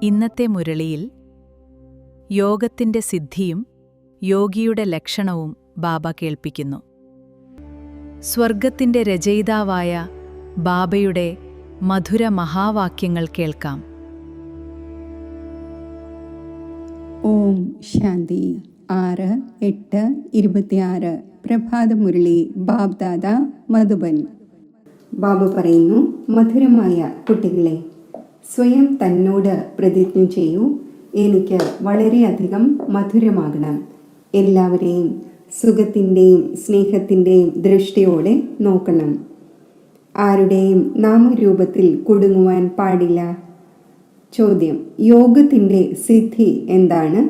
ഇന്നത്തെ മുരളിയിൽ യോഗത്തിന്റെ സിദ്ധിയും യോഗിയുടെ ലക്ഷണവും ബാബ കേൾപ്പിക്കുന്നു. സ്വർഗത്തിന്റെ രചയിതാവായ ബാബയുടെ മധുര മഹാവാക്യങ്ങൾ കേൾക്കാം. ഓം ശാന്തി. 6-8-26 പ്രഭാതമുരളി ബാബ്ദാദ മധുബൻ. ബാബ പറയുന്നു, മധുരമായ കുട്ടികളെ, സ്വയം തന്നോട് പ്രതിജ്ഞ ചെയ്യൂ, എനിക്ക് വളരെയധികം മധുരമാകണം. എല്ലാവരെയും സുഖത്തിൻ്റെയും സ്നേഹത്തിൻ്റെയും ദൃഷ്ടിയോടെ നോക്കണം. ആരുടെയും നാമരൂപത്തിൽ കുടുങ്ങുവാൻ പാടില്ല. ചോദ്യം: യോഗത്തിൻ്റെ സിദ്ധി എന്താണ്?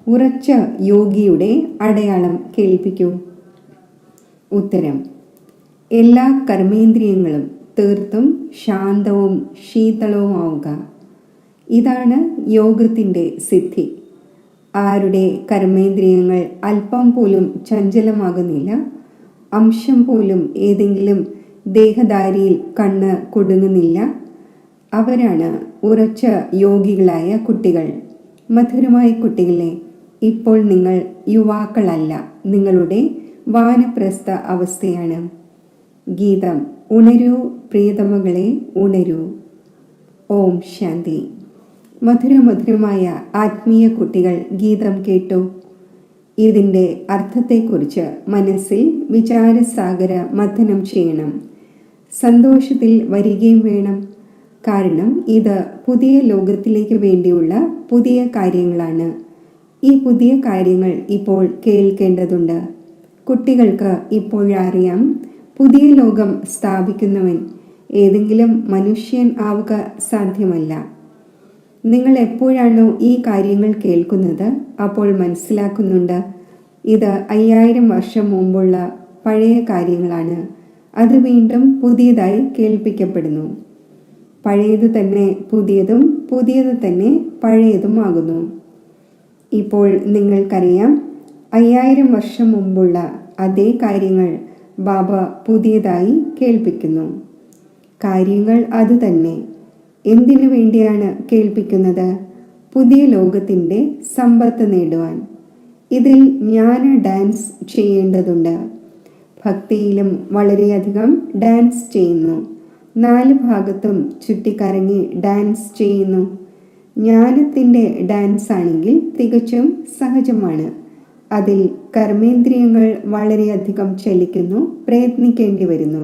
ഉറച്ച യോഗിയുടെ അടയാളം കേൾപ്പിക്കൂ. ഉത്തരം: എല്ലാ കർമ്മേന്ദ്രിയങ്ങളും തീർത്തും ശാന്തവും ശീതളവുമാവുക. ഇതാണ് യോഗത്തിൻ്റെ സിദ്ധി. ആരുടെ കർമ്മേന്ദ്രിയങ്ങൾ അല്പം പോലും ചഞ്ചലമാകുന്നില്ല, അംശം പോലും ഏതെങ്കിലും ദേഹധാരിയിൽ കണ്ണ് കുടുങ്ങുന്നില്ല, അവരാണ് ഉറച്ച യോഗികളായ കുട്ടികൾ. മധുരമായ കുട്ടികളെ, ഇപ്പോൾ നിങ്ങൾ യുവാക്കളല്ല, നിങ്ങളുടെ വാനപ്രസ്ഥ അവസ്ഥയാണ്. ഗീതം: ഉണരൂ പ്രിയതമകളെ, ഉണരൂ. ഓം ശാന്തി. മധുരമധുരമായ ആത്മീയ കുട്ടികൾ ഗീതം കേട്ടു. ഇതിൻ്റെ അർത്ഥത്തെക്കുറിച്ച് മനസ്സിൽ വിചാരസാഗര മഥനം ചെയ്യണം. സന്തോഷത്തിൽ വരികയും വേണം. കാരണം ഇത് പുതിയ ലോകത്തിലേക്ക് വേണ്ടിയുള്ള പുതിയ കാര്യങ്ങളാണ്. ഈ പുതിയ കാര്യങ്ങൾ ഇപ്പോൾ കേൾക്കേണ്ടതുണ്ട്. കുട്ടികൾക്ക് ഇപ്പോഴറിയാം, പുതിയ ലോകം സ്ഥാപിക്കുന്നവൻ ഏതെങ്കിലും മനുഷ്യൻ ആവുക സാധ്യമല്ല. നിങ്ങൾ എപ്പോഴാണോ ഈ കാര്യങ്ങൾ കേൾക്കുന്നത്, അപ്പോൾ മനസ്സിലാക്കുന്നുണ്ട്, ഇത് 5000 വർഷം മുമ്പുള്ള പഴയ കാര്യങ്ങളാണ്. അത് വീണ്ടും പുതിയതായി കേൾപ്പിക്കപ്പെടുന്നു. പഴയത് തന്നെ പുതിയതും പുതിയത് തന്നെ പഴയതുമാകുന്നു. ഇപ്പോൾ നിങ്ങൾക്കറിയാം, 5000 വർഷം മുമ്പുള്ള അതേ കാര്യങ്ങൾ ബാബ പുതിയതായി കേൾപ്പിക്കുന്നു. കാര്യങ്ങൾ അതുതന്നെ. എന്തിനു വേണ്ടിയാണ് കേൾപ്പിക്കുന്നത്? പുതിയ ലോകത്തിൻ്റെ സമ്പത്ത് നേടുവാൻ. ഇതിൽ ജ്ഞാന ഡാൻസ് ചെയ്യേണ്ടതുണ്ട്. ഭക്തിയിലും വളരെയധികം ഡാൻസ് ചെയ്യുന്നു. 4 ഭാഗത്തും ചുറ്റിക്കറങ്ങി ഡാൻസ് ചെയ്യുന്നു. ജ്ഞാനത്തിൻ്റെ ഡാൻസ് ആണെങ്കിൽ തികച്ചും സഹജമാണ്. അതിൽ കർമ്മേന്ദ്രിയങ്ങൾ വളരെയധികം ചലിക്കുന്നു, പ്രയത്നിക്കേണ്ടി വരുന്നു.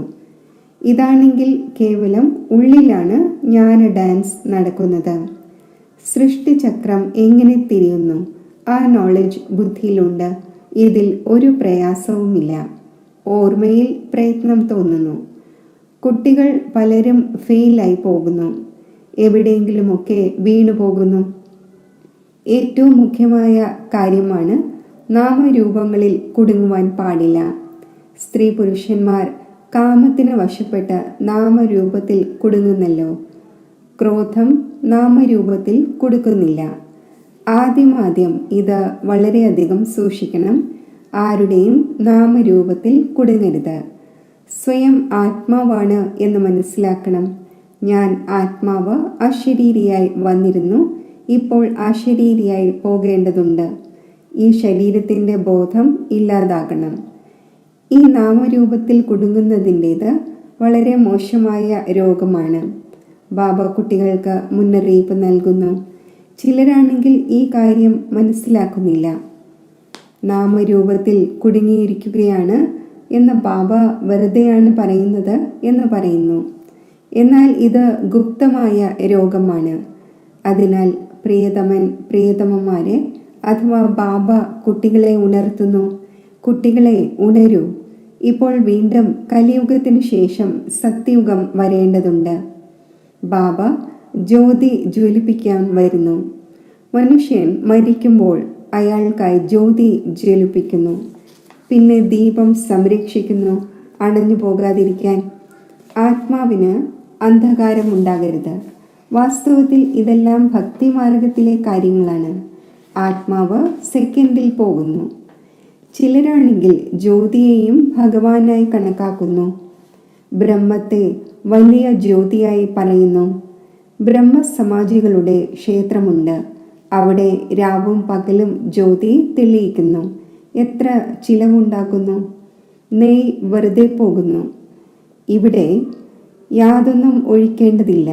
ഇതാണെങ്കിൽ കേവലം ഉള്ളിലാണ് ജ്ഞാന ഡാൻസ് നടക്കുന്നത്. സൃഷ്ടിചക്രം എങ്ങനെ തിരിയുന്നു? ആ നോളജ് ബുദ്ധിയിലുണ്ട്. ഇതിൽ ഒരു പ്രയാസവുമില്ല. ഓർമ്മയിൽ പ്രയത്നം തോന്നുന്നു. കുട്ടികൾ പലരും ഫെയിലായി പോകുന്നു, എവിടെയെങ്കിലുമൊക്കെ വീണു പോകുന്നു. ഏറ്റവും മുഖ്യമായ കാര്യമാണ് നാമരൂപങ്ങളിൽ കുടുങ്ങുവാൻ പാടില്ല. സ്ത്രീ പുരുഷന്മാർ കാമത്തിന് വശപ്പെട്ട് നാമരൂപത്തിൽ കുടുങ്ങുന്നല്ലോ. ക്രോധം നാമരൂപത്തിൽ കൊടുക്കുന്നില്ല. ആദ്യം ഇത് വളരെയധികം സൂക്ഷിക്കണം. ആരുടെയും നാമരൂപത്തിൽ കുടുങ്ങരുത്. സ്വയം ആത്മാവാണ് എന്ന് മനസ്സിലാക്കണം. ഞാൻ ആത്മാവ് അശരീരിയായി വന്നിരുന്നു, ഇപ്പോൾ അശരീരിയായി പോകേണ്ടതുണ്ട്. ഈ ശരീരത്തിൻ്റെ ബോധം ഇല്ലാതാകണം. ഈ നാമരൂപത്തിൽ കുടുങ്ങുന്നതിൻ്റേത് വളരെ മോശമായ രോഗമാണ്. ബാബ കുട്ടികൾക്ക് മുന്നറിയിപ്പ് നൽകുന്നു. ചിലരാണെങ്കിൽ ഈ കാര്യം മനസ്സിലാക്കുന്നില്ല. നാമരൂപത്തിൽ കുടുങ്ങിയിരിക്കുകയാണ് എന്ന് ബാബ വെറുതെയാണ് പറയുന്നത് എന്ന് പറയുന്നു. എന്നാൽ ഇത് ഗുപ്തമായ രോഗമാണ്. അതിനാൽ പ്രിയതമൻ പ്രിയതമന്മാരെ അഥവാ ബാബ കുട്ടികളെ ഉണർത്തുന്നു. കുട്ടികളെ ഉണരൂ. ഇപ്പോൾ വീണ്ടും കലിയുഗത്തിനു ശേഷം സത്യയുഗം വരേണ്ടതുണ്ട്. ബാബ ജ്യോതി ജ്വലിപ്പിക്കാൻ വരുന്നു. മനുഷ്യൻ മരിക്കുമ്പോൾ അയാൾക്കായി ജ്യോതി ജ്വലിപ്പിക്കുന്നു. പിന്നെ ദീപം സംരക്ഷിക്കുന്നു, അണഞ്ഞു പോകാതിരിക്കാൻ. ആത്മാവിന് അന്ധകാരമുണ്ടാകരുത്. വാസ്തവത്തിൽ ഇതെല്ലാം ഭക്തിമാർഗത്തിലെ കാര്യങ്ങളാണ്. ആത്മാവ് സെക്കൻഡിൽ പോകുന്നു. ചിലരാണെങ്കിൽ ജ്യോതിയെയും ഭഗവാനായി കണക്കാക്കുന്നു. ബ്രഹ്മത്തെ വലിയ ജ്യോതിയായി പറയുന്നു. ബ്രഹ്മസമാജികളുടെ ക്ഷേത്രമുണ്ട്. അവിടെ രാവും പകലും ജ്യോതി തെളിയിക്കുന്നു. എത്ര ചിലവുണ്ടാക്കുന്നു! നെയ് വെറുതെ പോകുന്നു. ഇവിടെ യാതൊന്നും ഒഴിക്കേണ്ടതില്ല.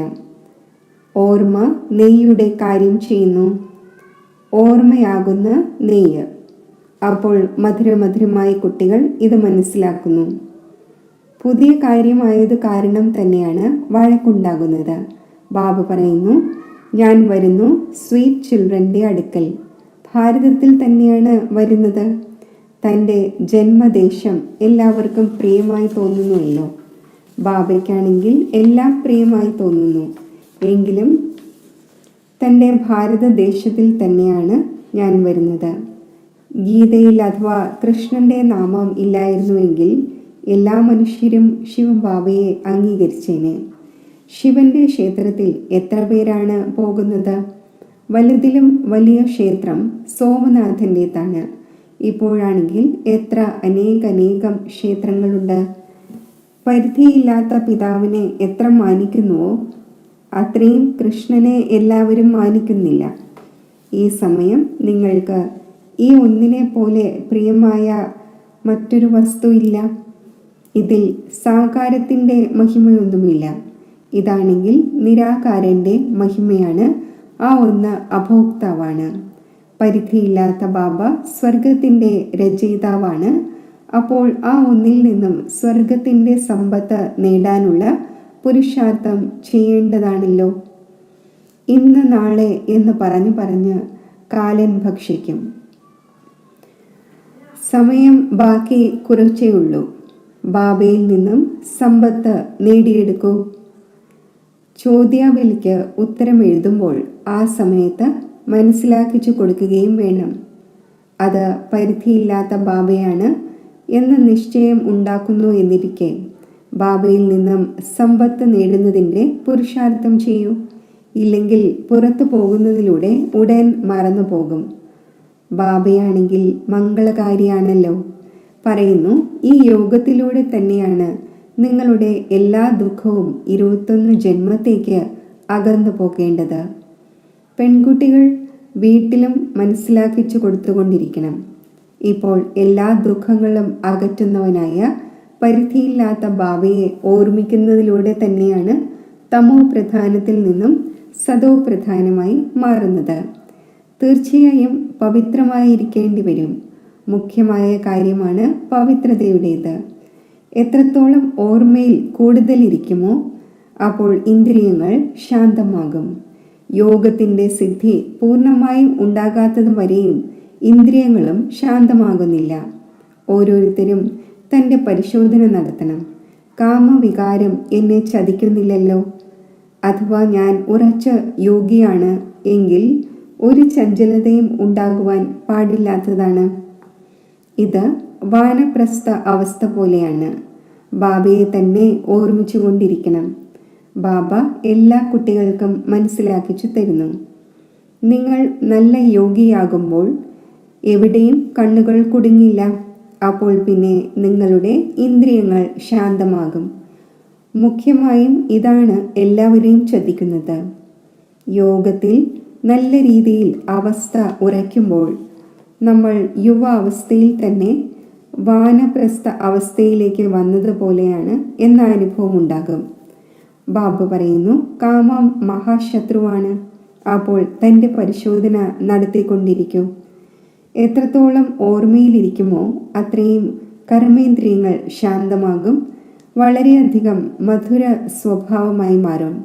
ഓർമ്മ നെയ്യുടെ കാര്യം ചെയ്യുന്നു. ഓർമ്മയാകുന്ന നെയ്യ്. അപ്പോൾ മധുരമധുരമായ കുട്ടികൾ ഇത് മനസ്സിലാക്കുന്നു. പുതിയ കാര്യമായത് കാരണം തന്നെയാണ് വഴക്കുണ്ടാകുന്നത്. ബാബ പറയുന്നു, ഞാൻ വരുന്നു സ്വീറ്റ് ചിൽഡ്രൻ്റെ അടുക്കൽ. ഭാരതത്തിൽ തന്നെയാണ് വരുന്നത്. തൻ്റെ ജന്മദേശം എല്ലാവർക്കും പ്രിയമായി തോന്നുന്നുവല്ലോ. ബാബയ്ക്കാണെങ്കിൽ എല്ലാം പ്രിയമായി തോന്നുന്നു. എങ്കിലും തൻ്റെ ഭാരതദേശത്തിൽ തന്നെയാണ് ഞാൻ വരുന്നത്. ഗീതയിൽ അഥവാ കൃഷ്ണൻ്റെ നാമം ഇല്ലായിരുന്നുവെങ്കിൽ എല്ലാ മനുഷ്യരും ശിവബാബയെ അംഗീകരിച്ചേനെ. ശിവന്റെ ക്ഷേത്രത്തിൽ എത്ര പേരാണ് പോകുന്നത്? വലുതിലും വലിയ ക്ഷേത്രം സോമനാഥൻ്റേതാണ്. ഇപ്പോഴാണെങ്കിൽ എത്ര അനേകം ക്ഷേത്രങ്ങളുണ്ട്. പരിധിയില്ലാത്ത പിതാവിനെ എത്ര മാനിക്കുന്നുവോ അത്രയും കൃഷ്ണനെ എല്ലാവരും മാനിക്കുന്നില്ല. ഈ സമയം നിങ്ങൾക്ക് ഈ ഒന്നിനെ പോലെ പ്രിയമായ മറ്റൊരു വസ്തു ഇല്ല. ഇതിൽ സാകാരത്തിൻ്റെ മഹിമയൊന്നുമില്ല. ഇതാണെങ്കിൽ നിരാകാരൻ്റെ മഹിമയാണ്. ആ ഒന്ന് അഭോക്താവാണ്. പരിധിയില്ലാത്ത ബാബ സ്വർഗത്തിൻ്റെ രചയിതാവാണ്. അപ്പോൾ ആ ഒന്നിൽ നിന്നും സ്വർഗത്തിൻ്റെ സമ്പത്ത് നേടാനുള്ള പുരുഷാർത്ഥം ചെയ്യേണ്ടതാണല്ലോ. ഇന്ന് നാളെ എന്ന് പറഞ്ഞ് കാലൻ ഭക്ഷിക്കും. സമയം ബാക്കി കുറച്ചേ ഉള്ളൂ. ബാബയിൽ നിന്നും സമ്പത്ത് നേടിയെടുക്കൂ. ചോദ്യാവലിക്ക് ഉത്തരം എഴുതുമ്പോൾ ആ സമയത്ത് മനസ്സിലാക്കിച്ചു കൊടുക്കുകയും വേണം. അത് പരിധിയില്ലാത്ത ബാബയാണ് എന്ന നിശ്ചയം ഉണ്ടാക്കുന്നു എന്നിരിക്കെ ബാബയിൽ നിന്നും സമ്പത്ത് നേടുന്നതിൻ്റെ പുരുഷാർത്ഥം ചെയ്യൂ. ഇല്ലെങ്കിൽ പുറത്തു പോകുന്നതിലൂടെ ഉടൻ മറന്നു പോകും. ബാബയാണെങ്കിൽ മംഗളകാരിയാണല്ലോ. പറയുന്നു, ഈ യോഗത്തിലൂടെ തന്നെയാണ് നിങ്ങളുടെ എല്ലാ ദുഃഖവും 21 ജന്മത്തേക്ക് അകന്നു പോകേണ്ടത്. പെൺകുട്ടികൾ വീട്ടിലും മനസ്സിലാക്കിച്ചു കൊടുത്തുകൊണ്ടിരിക്കണം. ഇപ്പോൾ എല്ലാ ദുഃഖങ്ങളും അകറ്റുന്നവനായ പരിധിയില്ലാത്ത ബാബയെ ഓർമ്മിക്കുന്നതിലൂടെ തന്നെയാണ് തമോ പ്രധാനത്തിൽ നിന്നും സതോ പ്രധാനമായി മാറുന്നത്. തീർച്ചയായും പവിത്രമായിരിക്കേണ്ടി വരും. മുഖ്യമായ കാര്യമാണ് പവിത്രതയുടേത്. എത്രത്തോളം ഓർമ്മയിൽ കൂടുതലിരിക്കുമോ അപ്പോൾ ഇന്ദ്രിയങ്ങൾ ശാന്തമാകും. യോഗത്തിൻ്റെ സിദ്ധി പൂർണ്ണമായും ഉണ്ടാകാത്തത് വരെയും ഇന്ദ്രിയങ്ങളും ശാന്തമാകുന്നില്ല. ഓരോരുത്തരും തൻ്റെ പരിശോധന നടത്തണം. കാമവികാരം എന്നെ ചതിക്കുന്നില്ലല്ലോ. അഥവാ ഞാൻ ഉറച്ച യോഗിയാണ് എങ്കിൽ ഒരു ചഞ്ചലതയും ഉണ്ടാകുവാൻ പാടില്ലാത്തതാണ്. ഇത് വാനപ്രസ്ഥ അവസ്ഥ പോലെയാണ്. ബാബയെ തന്നെ ഓർമ്മിച്ചു കൊണ്ടിരിക്കണം. ബാബ എല്ലാ കുട്ടികൾക്കും മനസ്സിലാക്കിച്ചു തരുന്നു. നിങ്ങൾ നല്ല യോഗിയാകുമ്പോൾ എവിടെയും കണ്ണുകൾ കുടുങ്ങില്ല. അപ്പോൾ പിന്നെ നിങ്ങളുടെ ഇന്ദ്രിയങ്ങൾ ശാന്തമാകും. മുഖ്യമായും ഇതാണ് എല്ലാവരെയും ശ്രദ്ധിക്കുന്നത്. യോഗത്തിൽ നല്ല രീതിയിൽ അവസ്ഥ ഉറയ്ക്കുമ്പോൾ നമ്മൾ യുവ അവസ്ഥയിൽ തന്നെ വാനപ്രസ്ഥ അവസ്ഥയിലേക്ക് വന്നതുപോലെയാണ് എന്ന അനുഭവം ഉണ്ടാകും. ബാബ പറയുന്നു, കാമം മഹാശത്രുവാണ്. അപ്പോൾ തൻ്റെ പരിശോധന നടത്തിക്കൊണ്ടിരിക്കൂ. എത്രത്തോളം ഓർമ്മയിലിരിക്കുമോ അത്രയും കർമ്മേന്ദ്രിയങ്ങൾ ശാന്തമാകും. വളരെയധികം മധുര സ്വഭാവമായി മാറും.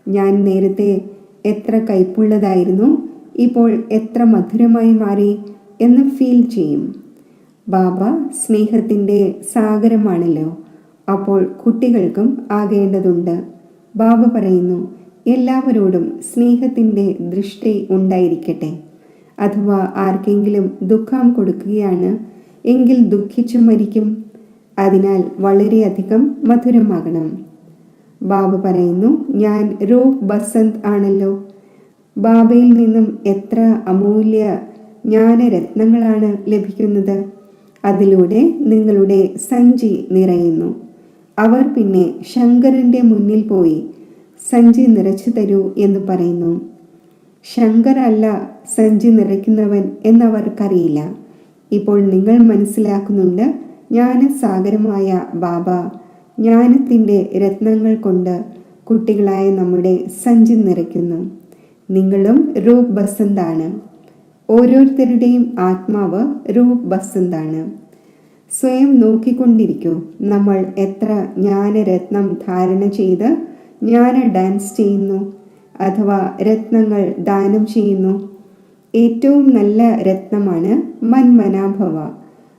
ഞാൻ നേരത്തെ എത്ര കയ്പുള്ളതായിരുന്നു, ഇപ്പോൾ എത്ര മധുരമായി മാറി എന്ന് ഫീൽ ചെയ്യും. ബാബ സ്നേഹത്തിൻ്റെ സാഗരമാണല്ലോ. അപ്പോൾ കുട്ടികൾക്കും ആകേണ്ടതുണ്ട്. ബാബ പറയുന്നു, എല്ലാവരോടും സ്നേഹത്തിൻ്റെ ദൃഷ്ടി ഉണ്ടായിരിക്കട്ടെ. അഥവാ ആർക്കെങ്കിലും ദുഃഖം കൊടുക്കുകയാണ് എങ്കിൽ ദുഃഖിച്ചു മരിക്കും. അതിനാൽ വളരെയധികം മധുരമാകണം. ബാബ പറയുന്നു, ഞാൻ രൂപ് ബസന്ത് ആണല്ലോ. ബാബയിൽ നിന്നും എത്ര അമൂല്യ ജ്ഞാനരത്നങ്ങളാണ് ലഭിക്കുന്നത്. അതിലൂടെ നിങ്ങളുടെ സഞ്ചി നിറയുന്നു. അവർ പിന്നെ ശങ്കരൻ്റെ മുന്നിൽ പോയി സഞ്ചി നിറച്ചു തരൂ എന്ന് പറയുന്നു. ശങ്കർ അല്ല സഞ്ചി നിറയ്ക്കുന്നവൻ എന്നവർക്കറിയില്ല. ഇപ്പോൾ നിങ്ങൾ മനസ്സിലാക്കുന്നുണ്ട്, ജ്ഞാനസാഗരമായ ബാബ ജ്ഞാനത്തിൻ്റെ രത്നങ്ങൾ കൊണ്ട് കുട്ടികളായ നമ്മുടെ സഞ്ചി നിറയ്ക്കുന്നു. നിങ്ങളും രൂപ് ബസന്താണ്. ഓരോരുത്തരുടെയും ആത്മാവ് രൂപ് ബസന്താണ്. സ്വയം നോക്കിക്കൊണ്ടിരിക്കൂ, നമ്മൾ എത്ര ജ്ഞാനരത്നം ധാരണ ചെയ്ത് ജ്ഞാന ഡാൻസ് ചെയ്യുന്നു അഥവാ രത്നങ്ങൾ ദാനം ചെയ്യുന്നു. ഏറ്റവും നല്ല രത്നമാണ് മന്മനാഭവ.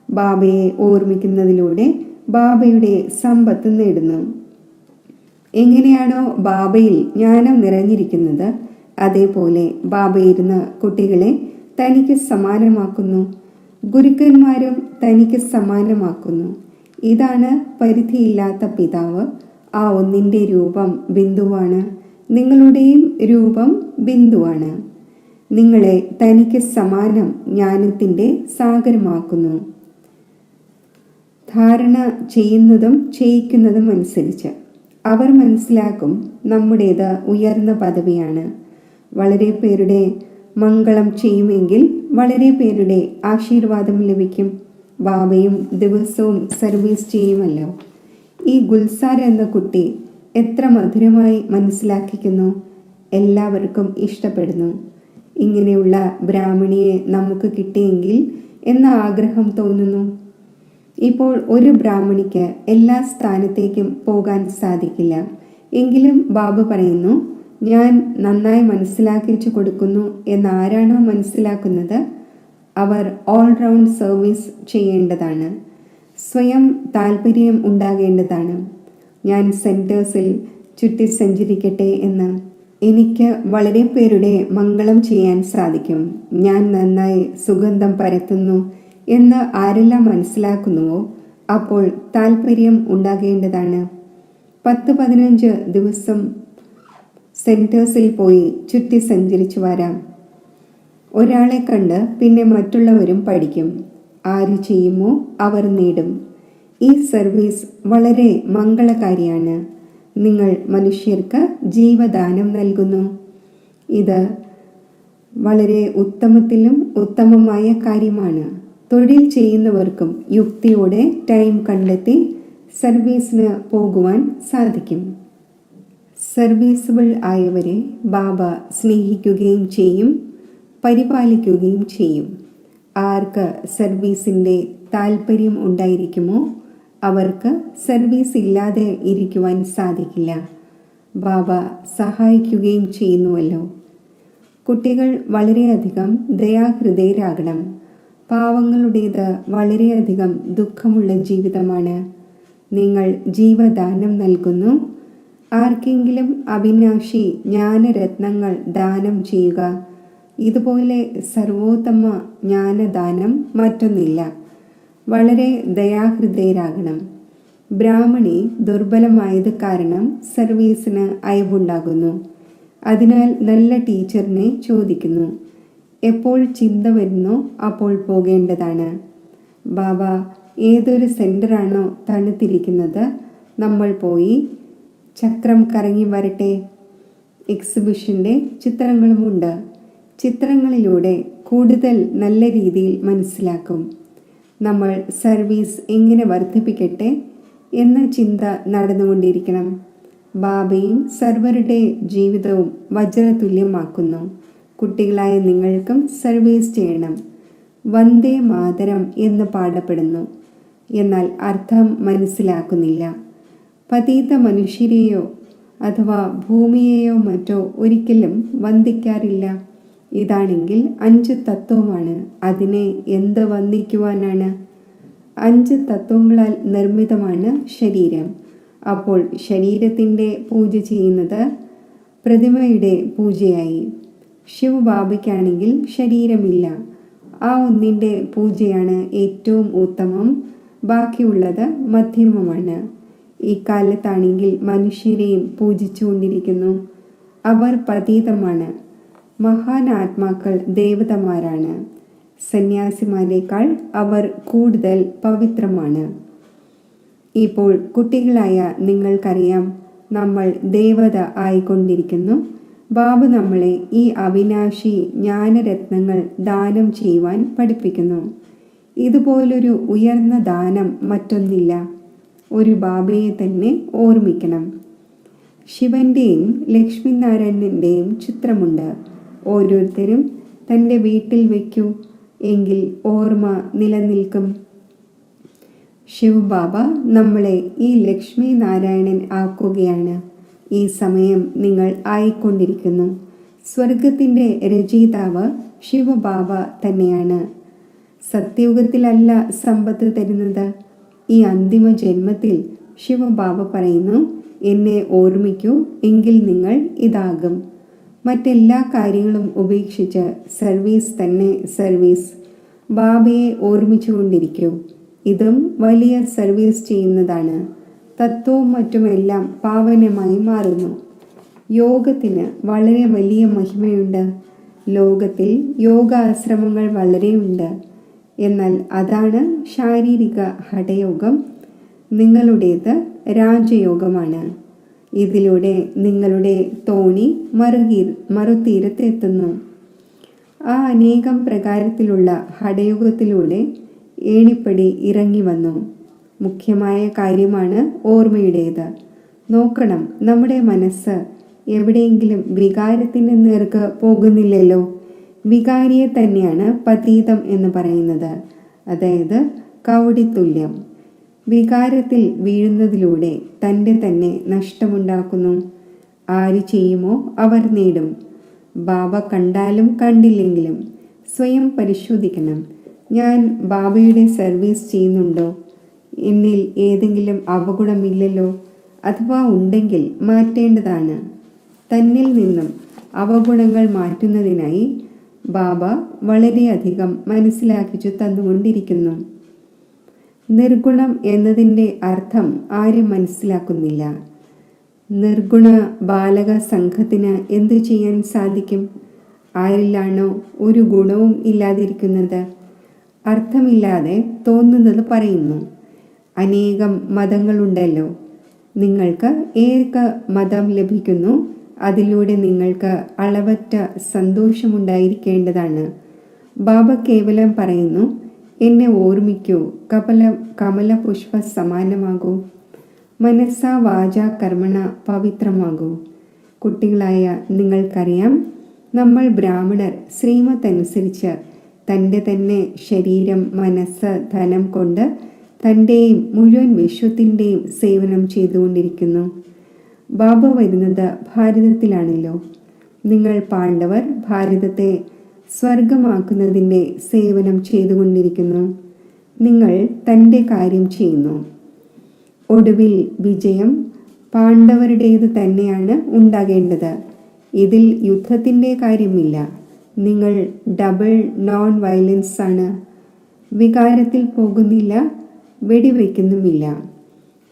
ബാബയെ ഓർമ്മിക്കുന്നതിലൂടെ ബാബയുടെ സമ്പത്ത് നേടുന്നു. എങ്ങനെയാണോ ബാബയിൽ ജ്ഞാനം നിറഞ്ഞിരിക്കുന്നത്, അതേപോലെ ബാബയിരുന്ന് കുട്ടികളെ തനിക്ക് സമാനമാക്കുന്നു. ഗുരുക്കന്മാരും തനിക്ക് സമാനമാക്കുന്നു. ഇതാണ് പരിധിയില്ലാത്ത പിതാവ്. ആ ഒന്നിൻ്റെ രൂപം ബിന്ദുവാണ്. നിങ്ങളുടെയും രൂപം ബിന്ദുവാണ്. നിങ്ങളെ തനിക്ക് സമാനം ജ്ഞാനത്തിൻ്റെ സാഗരമാക്കുന്നു. ധാരണ ചെയ്യുന്നതും ചെയ്യിക്കുന്നതും അനുസരിച്ച് അവർ മനസ്സിലാക്കും, നമ്മുടേത് ഉയർന്ന പദവിയാണ്. വളരെ പേരുടെ മംഗളം ചെയ്യുമെങ്കിൽ വളരെ പേരുടെ ആശീർവാദം ലഭിക്കും. ബാബയും ദിവസവും സർവീസ് ചെയ്യുമല്ലോ. ഈ ഗുൽസാർ എന്ന കുട്ടി എത്ര മധുരമായി മനസ്സിലാക്കിക്കുന്നു. എല്ലാവർക്കും ഇഷ്ടപ്പെടുന്നു. ഇങ്ങനെയുള്ള ബ്രാഹ്മണിയെ നമുക്ക് കിട്ടിയെങ്കിൽ എന്ന ആഗ്രഹം തോന്നുന്നു. ഇപ്പോൾ ഒരു ബ്രാഹ്മണിക്ക് എല്ലാ സ്ഥാനത്തേക്കും പോകാൻ സാധിക്കില്ല. എങ്കിലും ബാബ പറയുന്നു, ഞാൻ നന്നായി മനസ്സിലാക്കിച്ചു കൊടുക്കുന്നു എന്നാരാണോ മനസ്സിലാക്കുന്നത് അവർ ഓൾറൗണ്ട് സർവീസ് ചെയ്യേണ്ടതാണ്. സ്വയം താല്പര്യം ഉണ്ടാകേണ്ടതാണ്. ഞാൻ സെൻറ്റേഴ്സിൽ ചുറ്റി സഞ്ചരിക്കട്ടെ എന്ന്. എനിക്ക് വളരെ പേരുടെ മംഗളം ചെയ്യാൻ സാധിക്കും. ഞാൻ നന്നായി സുഗന്ധം പരത്തുന്നു എന്ന് ആരെല്ലാം മനസ്സിലാക്കുന്നുവോ അപ്പോൾ താല്പര്യം ഉണ്ടാകേണ്ടതാണ്. 10-15 ദിവസം സെൻറ്റേഴ്സിൽ പോയി ചുറ്റി സഞ്ചരിച്ചു വരാം. ഒരാളെ കണ്ട് പിന്നെ മറ്റുള്ളവരും പഠിക്കും. ആര് ചെയ്യുമോ അവർ നേടും. ഈ സർവീസ് വളരെ മംഗളകാരിയാണ്. നിങ്ങൾ മനുഷ്യർക്ക് ജീവദാനം നൽകുന്നു. ഇത് വളരെ ഉത്തമത്തിലും ഉത്തമമായ കാര്യമാണ്. തൊഴിൽ ചെയ്യുന്നവർക്കും യുക്തിയോടെ ടൈം കണ്ടെത്തി സർവീസിന് പോകുവാൻ സാധിക്കും. സർവീസബിൾ ആയവരെ ബാബ സ്നേഹിക്കുകയും ചെയ്യും, പരിപാലിക്കുകയും ചെയ്യും. ആർക്ക് സർവീസിൻ്റെ താല്പര്യം ഉണ്ടായിരിക്കുമോ അവർക്ക് സർവീസ് ഇല്ലാതെ ഇരിക്കുവാൻ സാധിക്കില്ല. ബാബ സഹായിക്കുകയും ചെയ്യുന്നുവല്ലോ. കുട്ടികൾ വളരെയധികം ദയാഹൃദയരാകണം. പാവങ്ങളുടേത് വളരെയധികം ദുഃഖമുള്ള ജീവിതമാണ്. നിങ്ങൾ ജീവദാനം നൽകുന്നു. ആർക്കെങ്കിലും അവിനാശി ജ്ഞാനരത്നങ്ങൾ ദാനം ചെയ്യുക. ഇതുപോലെ സർവോത്തമ ജ്ഞാനദാനം മറ്റൊന്നില്ല. വളരെ ദയാഹൃദയരാകണം. ബ്രാഹ്മണി ദുർബലമായത് കാരണം സർവീസിന് അയവുണ്ടാകുന്നു. അതിനാൽ നല്ല ടീച്ചറിനെ ചോദിക്കുന്നു. എപ്പോൾ ചിന്ത വരുന്നോ അപ്പോൾ പോകേണ്ടതാണ്. ബാബ ഏതൊരു സെൻറ്ററാണോ തണുത്തിരിക്കുന്നത് നമ്മൾ പോയി ചക്രം കറങ്ങി വരട്ടെ. എക്സിബിഷൻ്റെ ചിത്രങ്ങളുമുണ്ട്. ചിത്രങ്ങളിലൂടെ കൂടുതൽ നല്ല രീതിയിൽ മനസ്സിലാക്കും. നമ്മൾ സർവീസ് എങ്ങനെ വർദ്ധിപ്പിക്കട്ടെ എന്ന ചിന്ത നടന്നുകൊണ്ടിരിക്കണം. ബാബയും സർവരുടെ ജീവിതവും വജ്രതുല്യമാക്കുന്നു. കുട്ടികളായ നിങ്ങൾക്കും സർവീസ് ചെയ്യണം. വന്ദേ മാതരം എന്ന് പാടപ്പെടുന്നു. എന്നാൽ അർത്ഥം മനസ്സിലാക്കുന്നില്ല. പതീത മനുഷ്യരെയോ അഥവാ ഭൂമിയെയോ മറ്റോ ഒരിക്കലും വന്ദിക്കാറില്ല. ഇതാണെങ്കിൽ 5 തത്വമാണ്. അതിനെ എന്ത് വന്ദിക്കുവാനാണ്? 5 തത്വങ്ങളാൽ നിർമ്മിതമാണ് ശരീരം. അപ്പോൾ ശരീരത്തിൻ്റെ പൂജ ചെയ്യുന്നത് പ്രതിമയുടെ പൂജയായി. ശിവബാബയ്ക്കാണെങ്കിൽ ശരീരമില്ല. ആ ഒന്നിൻ്റെ പൂജയാണ് ഏറ്റവും ഉത്തമം. ബാക്കിയുള്ളത് മധ്യമമാണ്. ഈ കാലത്താണെങ്കിൽ മനുഷ്യരെയും പൂജിച്ചുകൊണ്ടിരിക്കുന്നു. അവർ പതീതമാണ്. മഹാൻ ആത്മാക്കൾ ദേവതമാരാണ്. സന്യാസിമാരേക്കാൾ അവർ കൂടുതൽ പവിത്രമാണ്. ഇപ്പോൾ കുട്ടികളായ നിങ്ങൾക്കറിയാം, നമ്മൾ ദേവത ആയിക്കൊണ്ടിരിക്കുന്നു. ബാബ നമ്മളെ ഈ അവിനാശി ജ്ഞാനരത്നങ്ങൾ ദാനം ചെയ്യുവാൻ പഠിപ്പിക്കുന്നു. ഇതുപോലൊരു ഉയർന്ന ദാനം മറ്റൊന്നില്ല. ഒരു ബാബയെ തന്നെ ഓർമ്മിക്കണം. ശിവന്റെയും ലക്ഷ്മിനാരായണന്റെയും ചിത്രമുണ്ട്. ഓരോരുത്തരും തൻ്റെ വീട്ടിൽ വയ്ക്കൂ, എങ്കിൽ ഓർമ്മ നിലനിൽക്കും. ശിവബാബ നമ്മളെ ഈ ലക്ഷ്മി നാരായണൻ ആക്കുകയാണ്. ഈ സമയം നിങ്ങൾ ആയിക്കൊണ്ടിരിക്കുന്നു. സ്വർഗത്തിൻ്റെ രചയിതാവ് ശിവബാബ തന്നെയാണ്. സത്യയുഗത്തിലല്ല സമ്പത്ത് തരുന്നത്. ഈ അന്തിമ ജന്മത്തിൽ ശിവബാബ പറയുന്നു, എന്നെ ഓർമ്മിക്കൂ, എങ്കിൽ നിങ്ങൾ ഇതാകും. മറ്റെല്ലാ കാര്യങ്ങളും ഉപേക്ഷിച്ച് സർവീസ് തന്നെ സർവീസ്. ബാബയെ ഓർമ്മിച്ചുകൊണ്ടിരിക്കൂ. ഇതും വലിയ സർവീസ് ചെയ്യുന്നതാണ്. തത്വവും മറ്റുമെല്ലാം പാവനമായി മാറുന്നു. യോഗത്തിന് വളരെ വലിയ മഹിമയുണ്ട്. ലോകത്തിൽ യോഗാശ്രമങ്ങൾ വളരെയുണ്ട്. എന്നാൽ അതാണ് ശാരീരിക ഹഠയോഗം. നിങ്ങളുടേത് രാജയോഗമാണ്. ഇതിലൂടെ നിങ്ങളുടെ തോണി മറുതീരത്തെത്തുന്നു. ആ അനേകം പ്രകാരത്തിലുള്ള ഹഠയോഗത്തിലൂടെ ഏണിപ്പടി ഇറങ്ങി വന്നു. മുഖ്യമായ കാര്യമാണ് ഓർമ്മയുടേത്. നോക്കണം, നമ്മുടെ മനസ്സ് എവിടെയെങ്കിലും വികാരത്തിൻ്റെ നേർക്ക് പോകുന്നില്ലല്ലോ. വികാരിയെ തന്നെയാണ് പതീതം എന്ന് പറയുന്നത്, അതായത് കൗടിത്തുല്യം. വികാരത്തിൽ വീഴുന്നതിലൂടെ തൻ്റെ തന്നെ നഷ്ടമുണ്ടാക്കുന്നു. ആര് ചെയ്യുമോ അവർ നേടും. ബാബ കണ്ടാലും കണ്ടില്ലെങ്കിലും സ്വയം പരിശോധിക്കണം. ഞാൻ ബാബയുടെ സർവീസ് ചെയ്യുന്നുണ്ടോ? എന്നിൽ ഏതെങ്കിലും അവഗുണമില്ലല്ലോ. അഥവാ ഉണ്ടെങ്കിൽ മാറ്റേണ്ടതാണ്. തന്നിൽ നിന്നും അവഗുണങ്ങൾ മാറ്റുന്നതിനായി ബാബ വളരെയധികം മനസ്സിലാക്കിച്ചു തന്നുകൊണ്ടിരിക്കുന്നു. നിർഗുണം എന്നതിൻ്റെ അർത്ഥം ആരും മനസ്സിലാക്കുന്നില്ല. നിർഗുണ ബാലക സംഘത്തിന് എന്തു ചെയ്യാൻ സാധിക്കും? ആരിലാണോ ഒരു ഗുണവും ഇല്ലാതിരിക്കുന്നത്? അർത്ഥമില്ലാതെ തോന്നുന്നത് പറയുന്നു. അനേകം മതങ്ങളുണ്ടല്ലോ. നിങ്ങൾക്ക് ഏക മതം ലഭിക്കുന്നു, അതിലൂടെ നിങ്ങൾക്ക് അളവറ്റ സന്തോഷമുണ്ടായിരിക്കേണ്ടതാണ്. ബാബ കേവലം പറയുന്നു, എന്നെ ഓർമ്മിക്കൂ, കമലപുഷ്പ സമാനമാകൂ, മനസ്സാ വാച കർമ്മണ പവിത്രമാകൂ. കുട്ടികളായ നിങ്ങൾക്കറിയാം, നമ്മൾ ബ്രാഹ്മണർ ശ്രീമതനുസരിച്ച് തൻ്റെ തന്നെ ശരീരം, മനസ്സ്, ധനം കൊണ്ട് തൻ്റെയും മുഴുവൻ വിശ്വത്തിൻ്റെയും സേവനം ചെയ്തുകൊണ്ടിരിക്കുന്നു. ബാബ വരുന്നത് ഭാരതത്തിലാണല്ലോ. നിങ്ങൾ പാണ്ഡവർ ഭാരതത്തെ സ്വർഗമാക്കുന്നതിൻ്റെ സേവനം ചെയ്തുകൊണ്ടിരിക്കുന്നു. നിങ്ങൾ തൻ്റെ കാര്യം ചെയ്യുന്നു. ഒടുവിൽ വിജയം പാണ്ഡവരുടേത് തന്നെയാണ് ഉണ്ടാകേണ്ടത്. ഇതിൽ യുദ്ധത്തിൻ്റെ കാര്യമില്ല. നിങ്ങൾ ഡബിൾ നോൺ വയലൻസ് ആണ്. വികാരത്തിൽ പോകുന്നില്ല, വെടിവെക്കുന്നുമില്ല.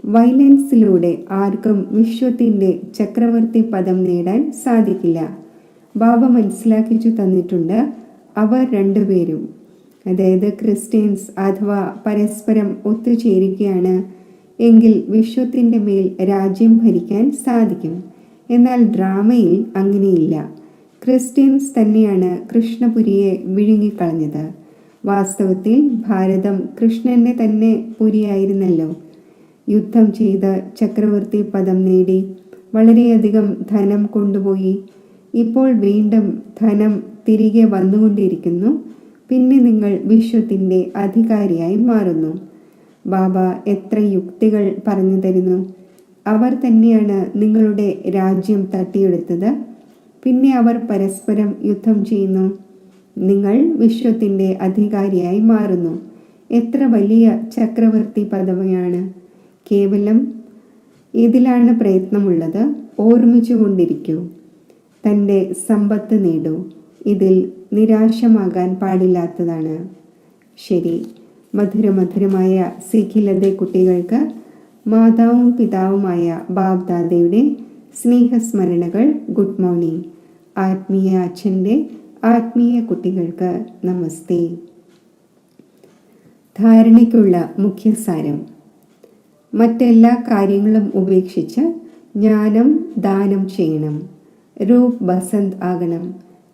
വയലൻസിലൂടെ ആർക്കും വിശ്വത്തിൻ്റെ ചക്രവർത്തി പദം നേടാൻ സാധിക്കില്ല. ബാബ മനസ്സിലാക്കിച്ചു തന്നിട്ടുണ്ട്. അവർ രണ്ടുപേരും, അതായത് ക്രിസ്ത്യൻസ് അഥവാ പരസ്പരം ഒത്തുചേരുകയാണ് എങ്കിൽ വിശ്വത്തിൻ്റെ മേൽ രാജ്യം ഭരിക്കാൻ സാധിക്കും. എന്നാൽ ഡ്രാമയിൽ അങ്ങനെയില്ല. ക്രിസ്ത്യൻസ് തന്നെയാണ് കൃഷ്ണപുരിയെ വിഴുങ്ങിക്കളഞ്ഞത്. വാസ്തവത്തിൽ ഭാരതം കൃഷ്ണന്റെ തന്നെ പുരിയായിരുന്നല്ലോ. യുദ്ധം ചെയ്ത് ചക്രവർത്തി പദം നേടി വളരെയധികം ധനം കൊണ്ടുപോയി. ഇപ്പോൾ വീണ്ടും ധനം തിരികെ വന്നുകൊണ്ടിരിക്കുന്നു. പിന്നെ നിങ്ങൾ വിശ്വത്തിൻ്റെ അധികാരിയായി മാറുന്നു. ബാബ എത്ര യുക്തികൾ പറഞ്ഞു തരുന്നു. അവർ തന്നെയാണ് നിങ്ങളുടെ രാജ്യം തട്ടിയെടുത്തത്. പിന്നെ അവർ പരസ്പരം യുദ്ധം ചെയ്യുന്നു. നിങ്ങൾ വിശ്വത്തിൻ്റെ അധികാരിയായി മാറുന്നു. എത്ര വലിയ ചക്രവർത്തി പദവിയാണ്! കേവലം ഇതിലാണ് പ്രയത്നമുള്ളത്. ഓർമ്മിച്ചു കൊണ്ടിരിക്കൂ. തൻ്റെ സമ്പത്ത് നേടൂ. ഇതിൽ നിരാശമാകാൻ പാടില്ലാത്തതാണ്. ശരി, മധുരമധുരമായ സിഖിലതെ കുട്ടികൾക്ക് മാതാവും പിതാവുമായ ബാബ് ദാദയുടെ സ്നേഹസ്മരണകൾ. Good morning. ആത്മീയ അച്ഛൻ്റെ ആത്മീയ കുട്ടികൾക്ക് നമസ്തേ. ധാരണയ്ക്കുള്ള മുഖ്യസാരം: മറ്റെല്ലാ കാര്യങ്ങളും ഉപേക്ഷിച്ച് ജ്ഞാനം ദാനം ചെയ്യണം. രൂപ് ബസന്ത് ആകണം.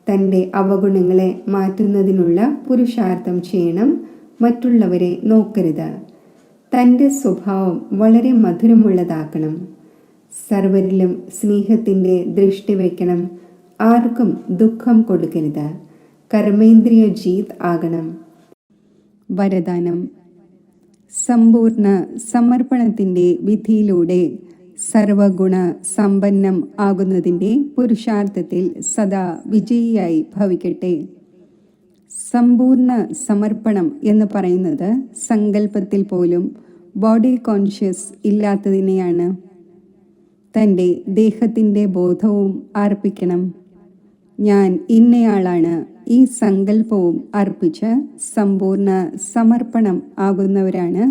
തൻ്റെ അവഗുണങ്ങളെ മാറ്റുന്നതിനുള്ള പുരുഷാർത്ഥം ചെയ്യണം. മറ്റുള്ളവരെ നോക്കരുത്. തൻ്റെ സ്വഭാവം വളരെ മധുരമുള്ളതാക്കണം. സർവരിലും സ്നേഹത്തിൻ്റെ ദൃഷ്ടി വയ്ക്കണം. ആർക്കും ദുഃഖം കൊടുക്കരുത്. കർമ്മേന്ദ്രിയ ജീത് ആകണം. വരദാനം. സമ്പൂർണ്ണ സമർപ്പണത്തിൻ്റെ വിധിയിലൂടെ സർവഗുണ സമ്പന്നം ആകുന്നതിൻ്റെ പുരുഷാർത്ഥത്തിൽ സദാ വിജയിയായി ഭവിക്കട്ടെ. സമ്പൂർണ്ണ സമർപ്പണം എന്ന് പറയുന്നത് സങ്കല്പത്തിൽ പോലും ബോഡി കോൺഷ്യസ് ഇല്ലാത്തതിനെയാണ്. തൻ്റെ ദേഹത്തിൻ്റെ ബോധവും അർപ്പിക്കണം. ഞാൻ ഇന്നയാളാണ്. ഈ സങ്കല്പവും അർപ്പിച്ച് സമ്പൂർണ്ണ സമർപ്പണം ആകുന്നവരാണ്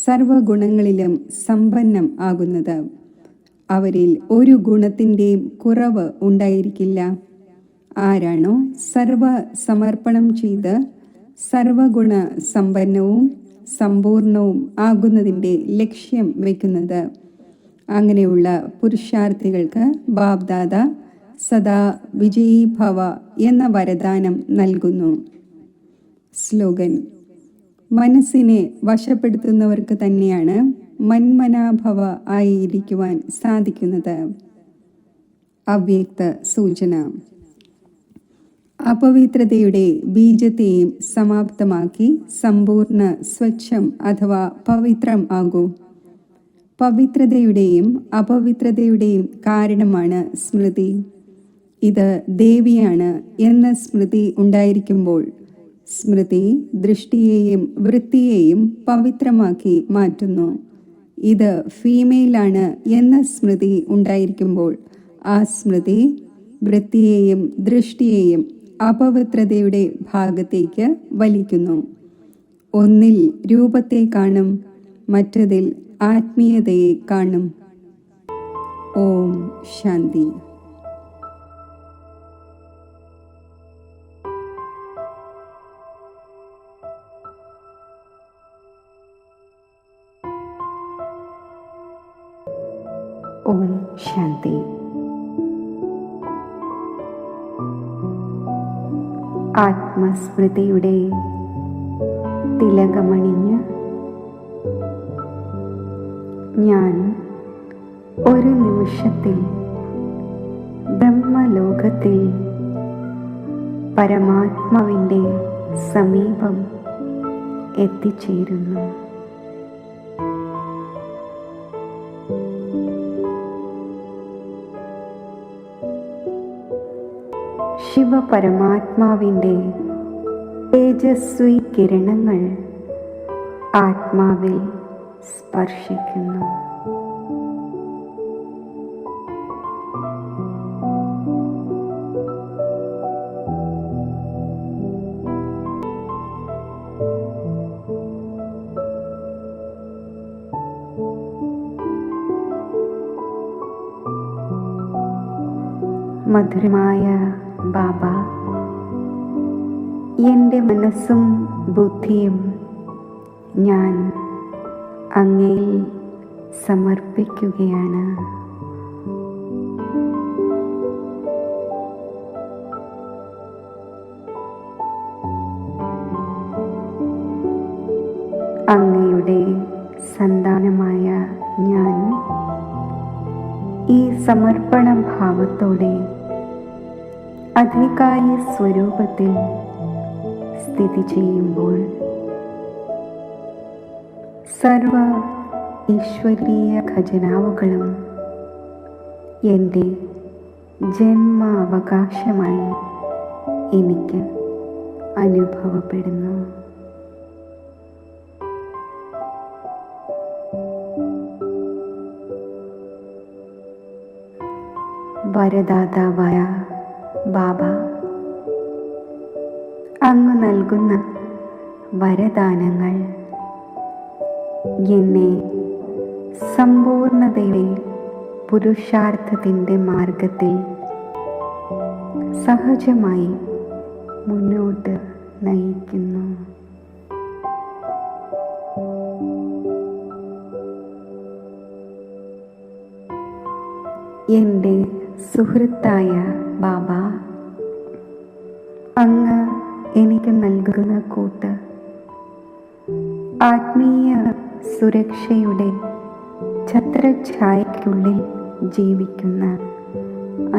സർവഗുണങ്ങളിലും സമ്പന്നം ആകുന്നത്. അവരിൽ ഒരു ഗുണത്തിൻ്റെയും കുറവ് ഉണ്ടായിരിക്കില്ല. ആരാണോ സർവ സമർപ്പണം ചെയ്ത് സർവഗുണ സമ്പന്നവും സമ്പൂർണവും ആകുന്നതിൻ്റെ ലക്ഷ്യം വയ്ക്കുന്നത്, അങ്ങനെയുള്ള പുരുഷാർത്ഥികൾക്ക് ബാബ്ദാദ സദാ വിജയീ ഭവ എന്ന വരദാനം നൽകുന്നു. സ്ലോഗൻ. മനസ്സിനെ വശപ്പെടുത്തുന്നവർക്ക് തന്നെയാണ് മന്മനാഭവ ആയിരിക്കുവാൻ സാധിക്കുന്നത്. അവ്യക്ത സൂചന. അപവിത്രതയുടെ ബീജത്തെയും സമാപ്തമാക്കി സമ്പൂർണ്ണ സ്വച്ഛം അഥവാ പവിത്രം ആകൂ. പവിത്രതയുടെയും അപവിത്രതയുടെയും കാരണമാണ് സ്മൃതി. ഇത് ദേവിയാണ് എന്ന സ്മൃതി ഉണ്ടായിരിക്കുമ്പോൾ സ്മൃതി ദൃഷ്ടിയെയും വൃത്തിയെയും പവിത്രമാക്കി മാറ്റുന്നു. ഇത് ഫീമെയിലാണ് എന്ന സ്മൃതി ഉണ്ടായിരിക്കുമ്പോൾ ആ സ്മൃതി വൃത്തിയെയും ദൃഷ്ടിയെയും അപവിത്രതയുടെ ഭാഗത്തേക്ക് വലിക്കുന്നു. ഒന്നിൽ രൂപത്തെ കാണും, മറ്റതിൽ ആത്മീയതയെ കാണും. ഓം ശാന്തി. ഓം ശാന്തി. ആത്മസ്മൃതിയുടെ തിലകമണിഞ്ഞ് ഞാൻ ഒരു നിമിഷത്തിൽ ബ്രഹ്മലോകത്തിൽ പരമാത്മാവിൻ്റെ സമീപം എത്തിച്ചേരുന്നു. ശിവപരമാത്മാവിൻ്റെ തേജസ്വി കിരണങ്ങൾ ആത്മാവിൽ സ്പർശിക്കുന്നു. മധുരമായ ബാബ, എൻ്റെ മനസ്സും ബുദ്ധിയും ഞാൻ അങ്ങയിൽ സമർപ്പിക്കുകയാണ്. അങ്ങയുടെ സന്താനമായ ഞാൻ ഈ സമർപ്പണ ഭാവത്തോടെ അധികാരി സ്വരൂപത്തിൽ സ്ഥിതി ചെയ്യുമ്പോൾ സർവ ഈശ്വരീയ ഖജനാവുകളും എൻ്റെ ജന്മാവകാശമായി എനിക്ക് അനുഭവപ്പെടുന്നു. വരദാതാവായ ബാബ, അങ്ങ് നൽകുന്ന വരദാനങ്ങൾ എന്നെ സമ്പൂർണതയുടെ പുരുഷാർത്ഥത്തിൻ്റെ മാർഗത്തിൽ സഹജമായി മുന്നോട്ട് നയിക്കുന്നു. എൻ്റെ സുഹൃത്തായ ബാബ, അങ്ങ് എനിക്ക് നൽകുന്ന കൂട്ട് ആത്മീയ സുരക്ഷയുടെ ഛത്രഛായയ്ക്കുള്ളിൽ ജീവിക്കുന്ന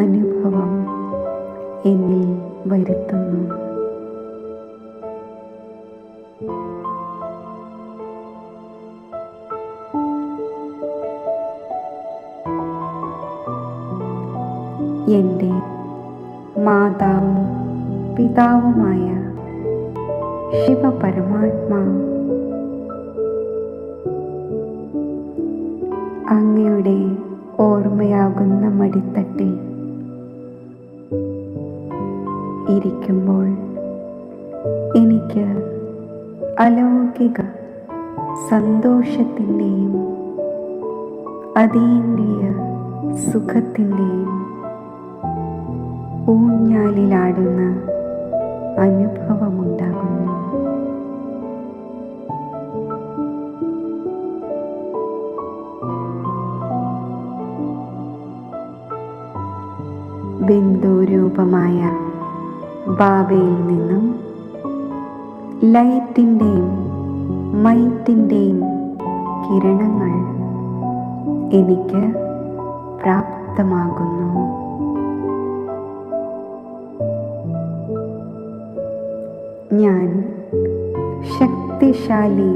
അനുഭവം എന്നിൽ വരുത്തുന്നു. എൻ്റെ മാതാവും പിതാവുമായ ശിവപരമാത്മാ, അങ്ങയുടെ ഓർമ്മയാകുന്ന മടിത്തട്ടിൽ ഇരിക്കുമ്പോൾ എനിക്ക് അലൗകിക സന്തോഷത്തിൻ്റെയും അതീന്ദ്രിയ സുഖത്തിൻ്റെയും ഊഞ്ഞാലിലാടുന്ന അനുഭവമുണ്ടാകുന്നു. ബിന്ദുരൂപമായ ബാബയിൽ നിന്നും ലൈറ്റിൻ്റെയും മൈറ്റിൻ്റെയും കിരണങ്ങൾ എനിക്ക് പ്രാപ്തമാകുന്നു. ഞാൻ ശക്തിശാലി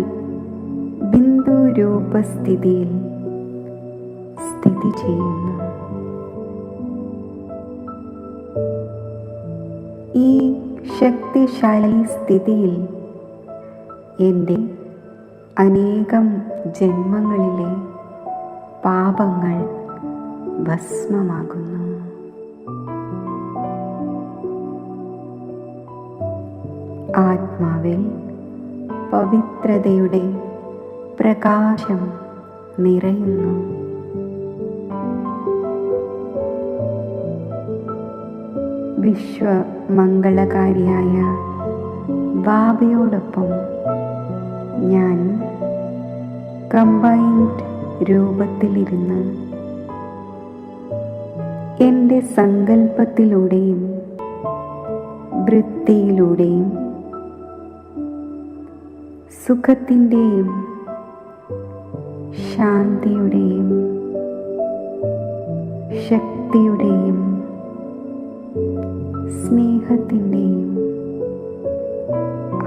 ബിന്ദുരൂപസ്ഥിതിയിൽ സ്ഥിതി ചെയ്യുന്നു. ഈ ശക്തിശാലി സ്ഥിതിയിൽ എൻ്റെ അനേകം ജന്മങ്ങളിലെ പാപങ്ങൾ ഭസ്മമാകുന്നു. ആത്മാവിൽ പവിത്രതയുടെ പ്രകാശം നിറയുന്നു. വിശ്വമംഗളകാരിയായ ബാബയോടൊപ്പം ഞാൻ കമ്പൈൻഡ് രൂപത്തിലിരുന്ന് എൻ്റെ സങ്കല്പത്തിലൂടെയും വൃത്തിയിലൂടെയും സുഖത്തിൻ്റെയും ശാന്തിയുടെയും ശക്തിയുടെയും സ്നേഹത്തിൻ്റെയും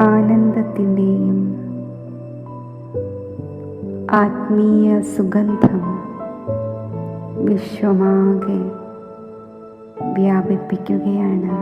ആനന്ദത്തിൻ്റെയും ആത്മീയ സുഗന്ധം വിശ്വമാകെ വ്യാപിപ്പിക്കുകയാണ്.